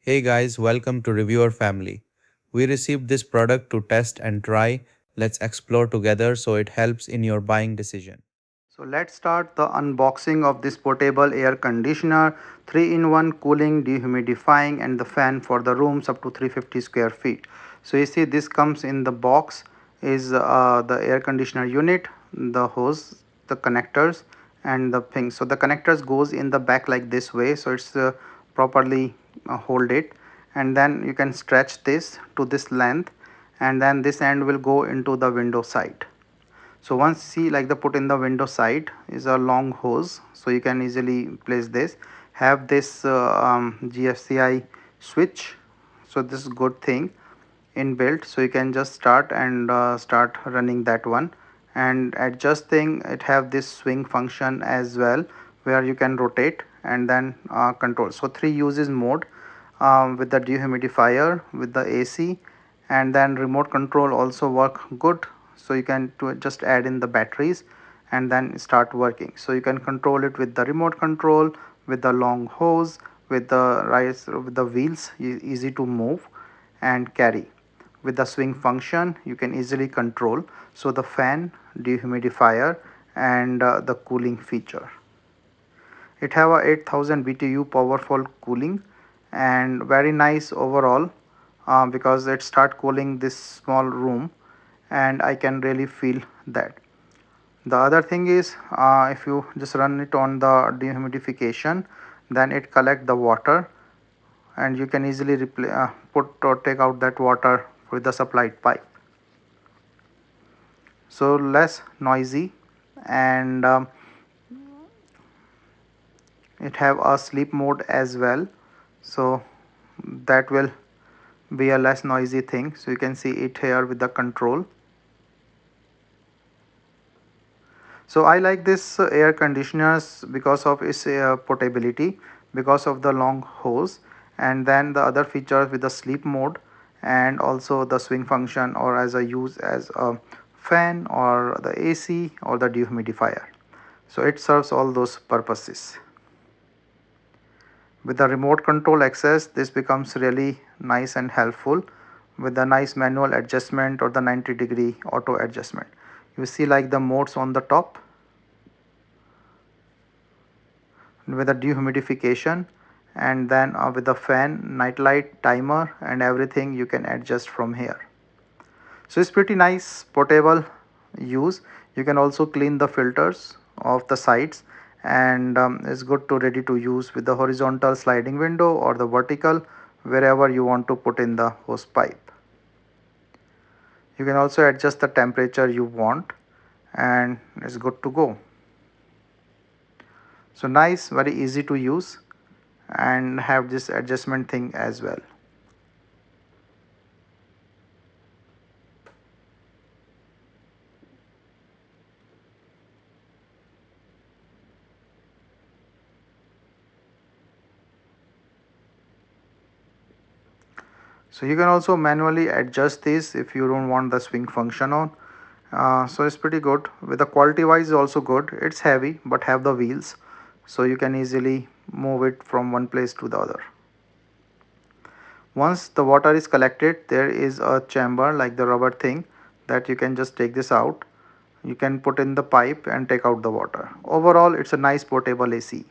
Hey guys, welcome to Reviewer Family. We received this product to test and try. Let's explore together so it helps in your buying decision. So let's start the unboxing of this portable air conditioner, 3-in-1 cooling, dehumidifying and the fan for the rooms up to 350 square feet. So you see this comes in the box is the air conditioner unit, the hose, the connectors and the thing. So the connectors goes in the back like this way, so it's properly hold it, and then you can stretch this to this length, and then this end will go into the window side. So once see like the put in the window side is a long hose, so you can easily place this, have this GFCI switch. So this is good thing inbuilt, so you can just start and start running that one, and adjusting it have this swing function as well, where you can rotate and then control. So three uses mode, with the dehumidifier, with the AC, and then remote control also work good. So you can just add in the batteries and then start working. So you can control it with the remote control, with the long hose, with the rise, with the wheels easy to move and carry. With the swing function you can easily control, so the fan, dehumidifier and the cooling feature. It have a 8000 BTU powerful cooling and very nice overall, because it start cooling this small room, and I can really feel that. The other thing is, if you just run it on the dehumidification, then it collect the water, and you can easily put or take out that water with the supplied pipe. So less noisy, and it have a sleep mode as well, so that will be a less noisy thing. So you can see it here with the control. So I like this air conditioners because of its portability, because of the long hose, and then the other features with the sleep mode, and also the swing function, or as a use as a fan or the AC or the dehumidifier. So it serves all those purposes. With the remote control access, this becomes really nice and helpful, with the nice manual adjustment or the 90-degree auto adjustment. You see like the modes on the top, with the dehumidification, and then with the fan, night light, timer and everything you can adjust from here. So it's pretty nice portable use. You can also clean the filters of the sides, and it's good to ready to use with the horizontal sliding window or the vertical, wherever you want to put in the hose pipe. You can also adjust the temperature you want, and it's good to go. So nice, very easy to use, and have this adjustment thing as well. So you can also manually adjust this if you don't want the swing function on. So it's pretty good. With the quality wise also good. It's heavy but have the wheels, so you can easily move it from one place to the other. Once the water is collected, there is a chamber like the rubber thing, that you can just take this out. You can put in the pipe and take out the water. Overall it's a nice portable AC.